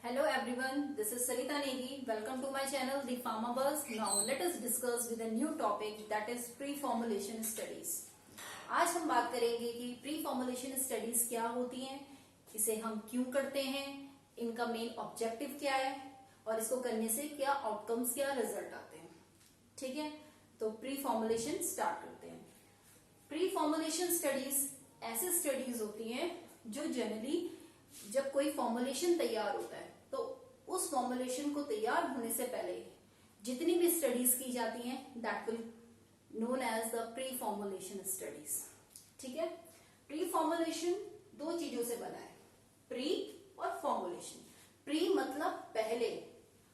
Hello everyone, this is Sarita Negi. Welcome to my channel, The Pharma Buzz. Now let us discuss with a new topic that is pre-formulation studies. आज हम बात करेंगे कि pre-formulation studies क्या होती हैं, इसे हम क्यों करते हैं, इनका मेन ऑब्जेक्टिव क्या है और इसको करने से क्या आउटकम्स, क्या रिजल्ट आते हैं. ठीक है, तो प्री-फॉर्मुलेशन स्टार्ट करते हैं. प्री-फॉर्मुलेशन स्टडीज ऐसे स्टडीज होती हैं जो जनरली जब कोई फॉर्मुलेशन तैयार होता है तो उस फॉर्मुलेशन को तैयार होने से पहले जितनी भी स्टडीज की जाती हैं that will known as the pre formulation studies. ठीक है, प्री फॉर्मुलेशन दो चीजों से बना है, प्री और फॉर्मुलेशन. प्री मतलब पहले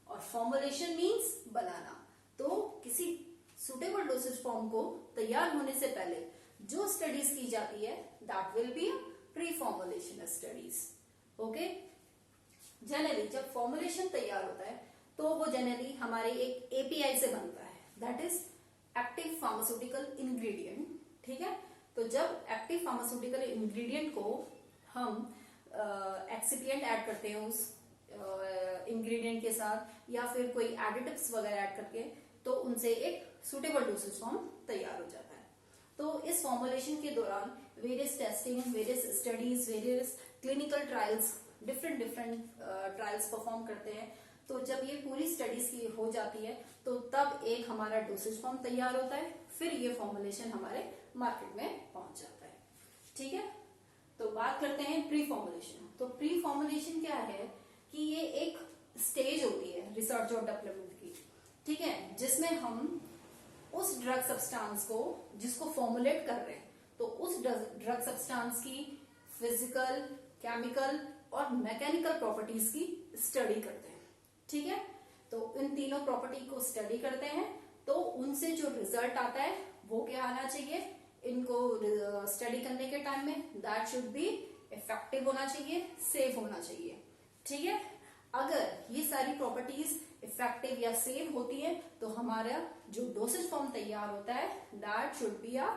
और फॉर्मुलेशन मींस बनाना. तो किसी सुटेबल डोसेज फॉर्म को तैयार होने से पहले जो स्टडीज की जाती है that will be pre formulation studies. Okay, generally जब फॉर्मुलेशन तैयार होता है तो वो जनरली हमारे एक एपीआई से बनता है, that is active pharmaceutical ingredient. ठीक है, तो जब एक्टिव फार्मास्यूटिकल इंग्रेडिएंट को हम एक्सिपिएंट ऐड करते हैं उस इंग्रेडिएंट के साथ या फिर कोई एडिटिव्स वगैरह ऐड करके, तो उनसे एक सुटेबल डोसेज फॉर्म तैयार हो जाता है. तो इस फॉर्मुलेशन के दौरान various testing, various studies, various clinical trials, different trials perform करते हैं. तो जब ये पूरी स्टडीज की हो जाती है तो तब एक हमारा डोसेज फॉर्म तैयार होता है, फिर ये फॉर्मुलेशन हमारे मार्केट में पहुंच जाता है. ठीक है, तो बात करते हैं प्री फॉर्मुलेशन. तो प्री फॉर्मुलेशन क्या है कि ये एक स्टेज होती है रिसर्च और डेवलपमेंट की. ठीक है, जिसमें हम उस ड्रग सब्सटेंस को जिसको फॉर्मुलेट कर रहे हैं तो उस ड्रग सब्सटेंस की फिजिकल, केमिकल और मैकेनिकल प्रॉपर्टीज की स्टडी करते हैं. ठीक है, तो इन तीनों प्रॉपर्टी को स्टडी करते हैं तो उनसे जो रिजल्ट आता है वो क्या आना चाहिए इनको स्टडी करने के टाइम में, दैट शुड बी इफेक्टिव होना चाहिए, सेफ होना चाहिए. ठीक है, अगर ये सारी प्रॉपर्टीज इफेक्टिव या सेफ होती है तो हमारा जो डोसेज फॉर्म तैयार होता है that should be a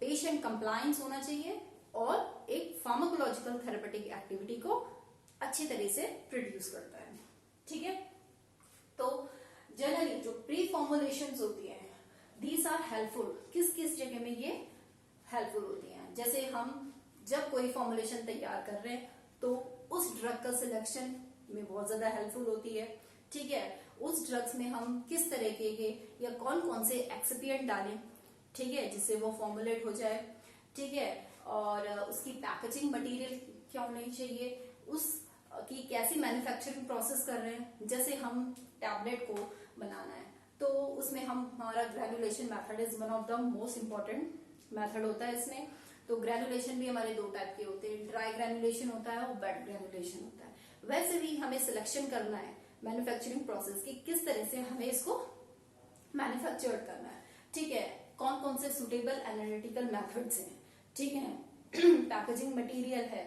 patient compliance होना चाहिए और एक फार्माकोलॉजिकल थेरेपेटिक एक्टिविटी को अच्छी तरह से प्रोड्यूस करता है. ठीक है, तो जनरली जो प्री फॉर्मुलेशंस होती हैं दीज आर हेल्पफुल. किस किस जगह में ये हेल्पफुल होती हैं, जैसे हम जब कोई फॉर्मुलेशन तैयार कर रहे हैं तो उस ड्रग का सिलेक्शन में बहुत ज्यादा हेल्पफुल होती है. ठीक है, उस ड्रग्स में हम किस तरीके के या कौन कौन से एक्सिपिएंट डालें, ठीक है, जिससे वो फॉर्मुलेट हो जाए. ठीक है, और उसकी पैकेजिंग मटेरियल क्या होनी चाहिए, उसकी कैसी मैन्युफैक्चरिंग प्रोसेस कर रहे हैं. जैसे हम टैबलेट को बनाना है तो उसमें हमारा granulation method is one of the most important method होता है इसमें. तो ग्रेनुलेशन भी हमारे दो टाइप के होते हैं, ड्राई ग्रेनुलेशन होता है और वेट ग्रेनुलेशन होता है. वैसे भी हमें सिलेक्शन करना है मैन्युफैक्चरिंग प्रोसेस की, किस तरह से हमें इसको मैन्युफैक्चर करना है. ठीक है, कौन कौन से सुटेबल एनालिटिकल मेथड्स हैं. ठीक है, पैकेजिंग मटेरियल है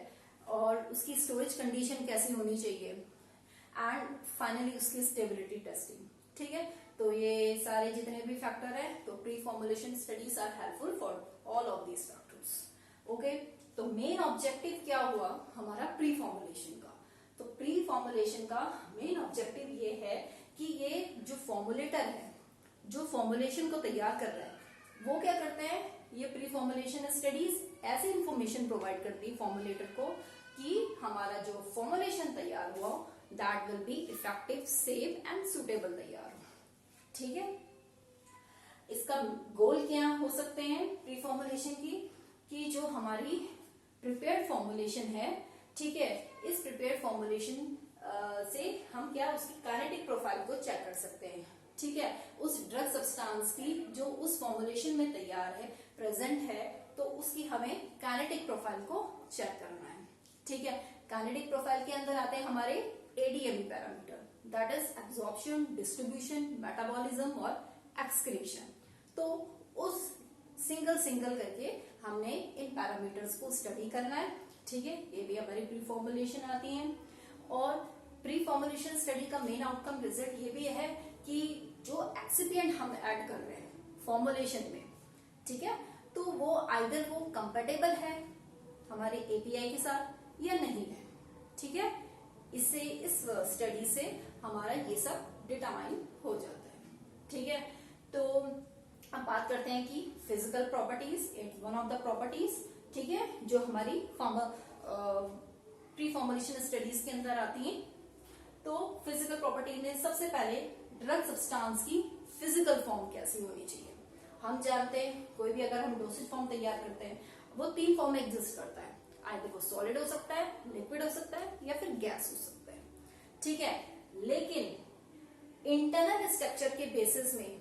और उसकी स्टोरेज कंडीशन कैसी होनी चाहिए एंड फाइनली उसकी स्टेबिलिटी टेस्टिंग. ठीक है, तो ये सारे जितने भी फैक्टर है तो pre formulation studies are helpful for all of these factors. Okay, तो मेन ऑब्जेक्टिव क्या हुआ हमारा प्री फॉर्मुलेशन का. तो प्री फॉर्मुलेशन का मेन ऑब्जेक्टिव ये है कि ये जो फॉर्मुलेटर है जो फॉर्मुलेशन को तैयार कर रहा है वो क्या करते हैं, ये प्री फॉर्मुलेशन स्टडीज ऐसी इंफॉर्मेशन प्रोवाइड करती है फॉर्मुलेटर को कि हमारा जो फॉर्मुलेशन तैयार हुआ that will be effective, safe and suitable तैयार हो. ठीक है, इसका गोल क्या हो सकते हैं प्री फॉर्मुलेशन की कि जो हमारी प्रिपेयर्ड फॉर्मुलेशन है, ठीक है, इस प्रिपेयर्ड फॉर्मुलेशन से हम क्या उसकी काइनेटिक प्रोफाइल को चेक कर सकते हैं. ठीक है, उस ड्रग सब्सटेंस की जो उस फॉर्मुलेशन में तैयार है, प्रेजेंट है, तो उसकी हमें काइनेटिक प्रोफाइल को चेक करना है. ठीक है, काइनेटिक प्रोफाइल के अंदर आते हैं हमारे ADME parameter, that is absorption, distribution, metabolism और एक्सक्रीशन. तो उस सिंगल करके हमने इन पैरामीटर्स को स्टडी करना है. ठीक है, ये भी हमारी प्री फॉर्मुलेशन आती है. और प्री फॉर्मुलेशन स्टडी का मेन आउटकम रिजल्ट ये भी है कि जो एक्सिपिएंट हम ऐड कर रहे हैं फॉर्मुलेशन में, ठीक है, तो वो आइदर वो कंपेटेबल है हमारे एपीआई के साथ या नहीं है. ठीक है, इससे इस स्टडी से हमारा ये सब डिटरमाइन हो जाता है। ठीक है, तो अब बात करते हैं कि physical properties, it one of the properties, ठीक है, जो हमारी प्री फॉर्मुलेशन स्टडीज के अंदर आती हैं। तो फिजिकल प्रॉपर्टी में सबसे पहले ड्रग सब्सटेंस की फिजिकल फॉर्म कैसी होनी चाहिए। हम जानते हैं कोई भी अगर हम डोसेज फॉर्म तैयार करते हैं वो 3 फॉर्म में एग्जिस्ट करता है, आइदर वो सॉलिड हो सकता है, लिक्विड हो सकता है या फिर गैस हो सकता है। ठीक है, लेकिन इंटरनल स्ट्रक्चर के बेसिस में,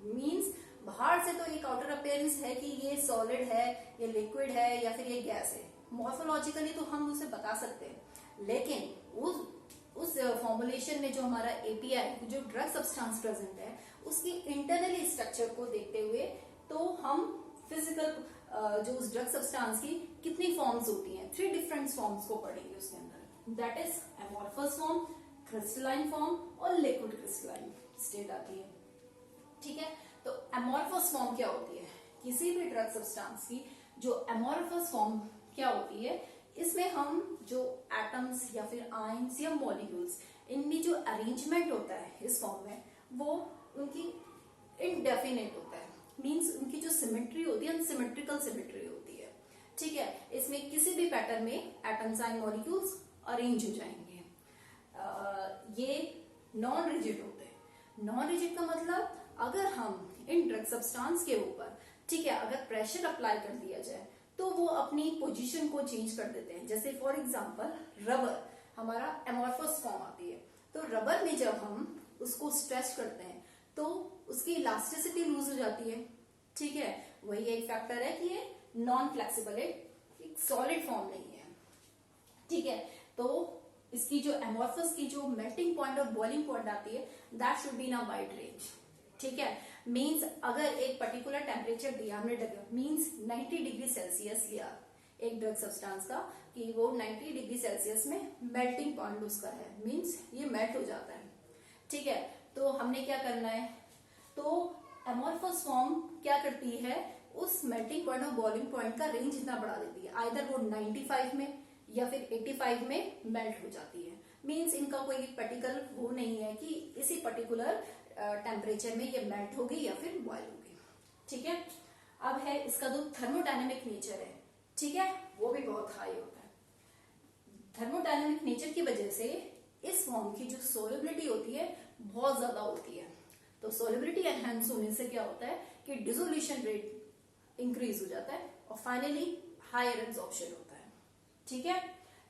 मींस बाहर से तो एक आउटर अपीयरेंस है कि ये सॉलिड है, ये लिक्विड है या फिर ये गैस है, मॉर्फोलॉजिकली तो हम उसे बता सकते हैं, लेकिन उस फॉर्मुलेशन में जो हमारा एपीआई, जो ड्रग सब्सटेंस प्रेजेंट है, उसकी इंटरनली स्ट्रक्चर को देखते हुए तो हम फिजिकल जो उस ड्रग सब्सटेंस की कितनी फॉर्म्स होती हैं, 3 डिफरेंट फॉर्म्स को पढ़ेंगे उसके अंदर, that is amorphous form, crystalline form और लिक्विड क्रिस्टलाइन स्टेट आती है। ठीक है, तो एमॉर्फस फॉर्म क्या होती है, किसी भी ड्रग सब्सटेंस की जो एमॉर्फस फॉर्म क्या होती है, इसमें हम जो एटम्स या फिर आयंस या मॉलिक्यूल्स, इनमें जो अरेंजमेंट होता है इस फॉर्म में, वो उनकी इनडेफिनेट होता है, मींस उनकी जो सिमेट्री होती है अनसिमेट्रिकल सिमेट्री होती है। ठीक है, इसमें किसी भी पैटर्न में एटम्स एंड मॉलिक्यूल्स अरेंज हो जाएंगे। ये नॉन रिजिड होते हैं। नॉन रिजिड का मतलब अगर हम इन ड्रग सब्सटेंस के ऊपर, ठीक है, अगर प्रेशर अप्लाई कर दिया जाए तो वो अपनी पोजीशन को चेंज कर देते हैं। जैसे फॉर एग्जांपल रबर हमारा एमॉर्फस फॉर्म आती है, तो रबर में जब हम उसको स्ट्रेच करते हैं तो उसकी इलास्टिसिटी लूज हो जाती है। ठीक है, वही एक फैक्टर है कि ये नॉन फ्लेक्सिबल है, एक सॉलिड फॉर्म नहीं है। ठीक है, तो इसकी जो एमॉर्फस की जो मेल्टिंग पॉइंट और बॉइलिंग पॉइंट आती है, that should be in a wide range. ठीक है, मींस अगर एक पर्टिकुलर टेम्परेचर दिया हमने, मींस 90 डिग्री सेल्सियस लिया एक ड्रग सब्सटेंस का, कि वो 90 डिग्री सेल्सियस में मेल्टिंग पॉइंट उसका है, मींस ये मेल्ट हो जाता है। ठीक है, तो हमने क्या करना है, तो एमॉर्फस फॉर्म क्या करती है, उस मेल्टिंग पॉइंट और बॉइलिंग पॉइंट का रेंज इतना बढ़ा देती है, आइदर वो 95 में या फिर 85 में मेल्ट हो जाती है। मींस इनका कोई पर्टिकुलर वो नहीं है कि इसी पर्टिकुलर टेम्परेचर में ये मेल्ट होगी या फिर बॉयल होगी। ठीक है, अब है इसका जो थर्मोडायनेमिक नेचर है, ठीक है, वो भी बहुत हाई होता है। थर्मोडायनेमिक नेचर की वजह से इस फॉर्म की जो सोलिबिलिटी होती है बहुत ज्यादा होती है। तो सोलिबिलिटी एनहांस होने से क्या होता है कि डिसोल्यूशन रेट इंक्रीज हो जाता है और फाइनली हायर एब्जॉर्प्शन होता है। ठीक है,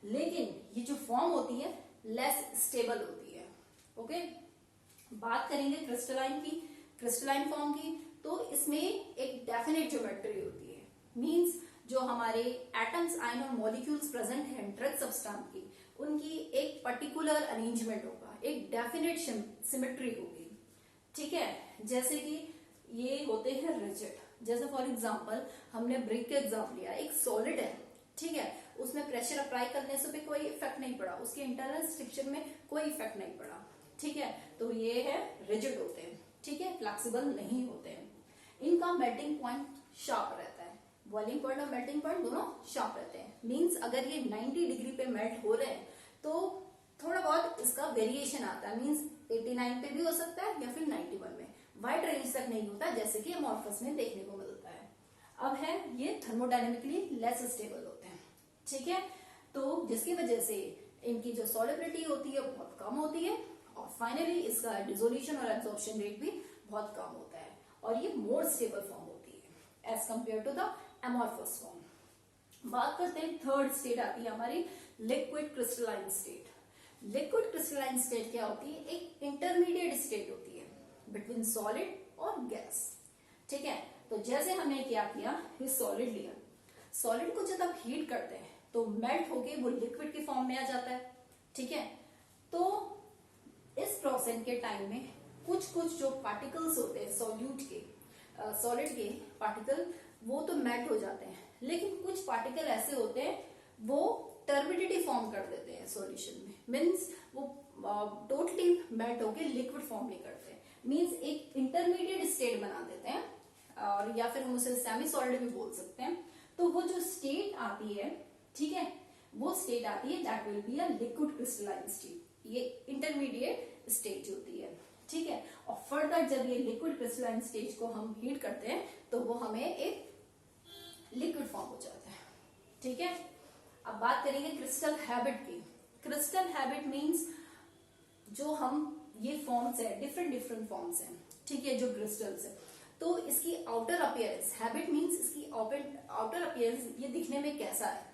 लेकिन ये जो फॉर्म होती है लेस स्टेबल होती है। ओके, बात करेंगे क्रिस्टलाइन की, क्रिस्टलाइन फॉर्म की, तो इसमें एक डेफिनेट ज्योमेट्री होती है, मींस जो हमारे एटम्स, आयन और मॉलिक्यूल्स प्रेजेंट हैं ड्रग सब्सटेंस की, उनकी एक पर्टिकुलर अरेंजमेंट होगा, एक डेफिनेट सिमेट्री होगी। ठीक है, जैसे कि ये होते हैं रिजिड, जैसे फॉर एग्जांपल हमने ब्रिक का एग्जाम्पल लिया, एक सॉलिड है, ठीक है, उसमें प्रेशर अप्लाई करने से भी कोई इफेक्ट नहीं पड़ा, उसके इंटरनल स्ट्रक्चर में कोई इफेक्ट नहीं पड़ा। ठीक है, तो ये है रिजिड होते हैं। ठीक है, फ्लेक्सिबल नहीं होते हैं। इनका मेल्टिंग पॉइंट शार्प रहता है, बॉइलिंग पॉइंट और मेल्टिंग पॉइंट दोनों शार्प रहते हैं। मींस अगर ये 90 डिग्री पे मेल्ट हो रहे हैं तो थोड़ा बहुत इसका वेरिएशन आता है, मींस 89 पे भी हो सकता है या फिर 91 में, वाइड रेंज तक नहीं होता जैसे कि एमॉर्फस में देखने को मिलता है। अब है ये थर्मोडायनेमिकली लेस स्टेबल होते हैं। ठीक है, तो जिसकी वजह से इनकी जो सॉलिबिलिटी होती है बहुत कम होती है और फाइनली इसका डिसोल्यूशन और एब्जॉर्प्शन रेट भी बहुत कम होता है और ये मोर स्टेबल फॉर्म होती है as compared to the amorphous form. बात करते हैं थर्ड स्टेट आती है हमारी liquid crystalline state. Liquid crystalline state क्या होती है, एक इंटरमीडिएट स्टेट होती है बिटवीन सॉलिड और गैस। ठीक है, तो जैसे हमने क्या किया, ये सॉलिड लिया, सॉलिड को जब आप हीट करते हैं तो मेल्ट होके वो लिक्विड की फॉर्म में आ जाता है। ठीक है, तो इस प्रोसेस के टाइम में कुछ कुछ जो पार्टिकल्स होते हैं सॉल्यूट के, सॉलिड के पार्टिकल, वो तो मेल्ट हो जाते हैं, लेकिन कुछ पार्टिकल ऐसे होते हैं वो टर्बिडिटी फॉर्म कर देते हैं सॉल्यूशन में, मींस वो टोटली मेल्ट होके लिक्विड फॉर्म नहीं करते, मींस एक इंटरमीडिएट स्टेट बना देते हैं, और या फिर हम उसे सेमी सॉलिड भी बोल सकते हैं। तो वो जो स्टेट आती है, ठीक है, वो स्टेट आती है that will be a liquid crystalline state. ये इंटरमीडिएट स्टेज होती है, ठीक है। और फर्दर जब ये लिक्विड क्रिस्टलाइन स्टेज को हम हीट करते हैं तो वो हमें एक लिक्विड फॉर्म हो जाता है, ठीक है। अब बात करेंगे क्रिस्टल हैबिट की। क्रिस्टल हैबिट मीन्स जो हम ये फॉर्म्स है, डिफरेंट डिफरेंट फॉर्म्स हैं, ठीक है, जो क्रिस्टल्स है। तो इसकी आउटर अपीयरेंस, हैबिट मीन्स इसकी आउटर अपीयरेंस, ये दिखने में कैसा है,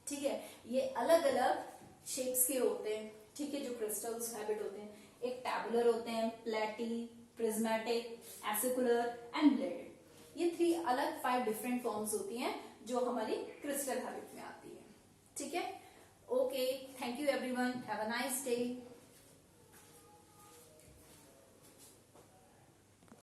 ठीक है। ये अलग अलग शेप्स के होते हैं, ठीक है, जो क्रिस्टल्स हैबिट होते हैं। एक टैबुलर होते हैं, प्लेटी, प्रिज्मेटिक, एसिकुलर एंड ब्लेडेड। ये 3 अलग 5 डिफरेंट फॉर्म्स होती हैं जो हमारी क्रिस्टल हैबिट में आती है, ठीक है। Okay, thank you everyone, have a nice day.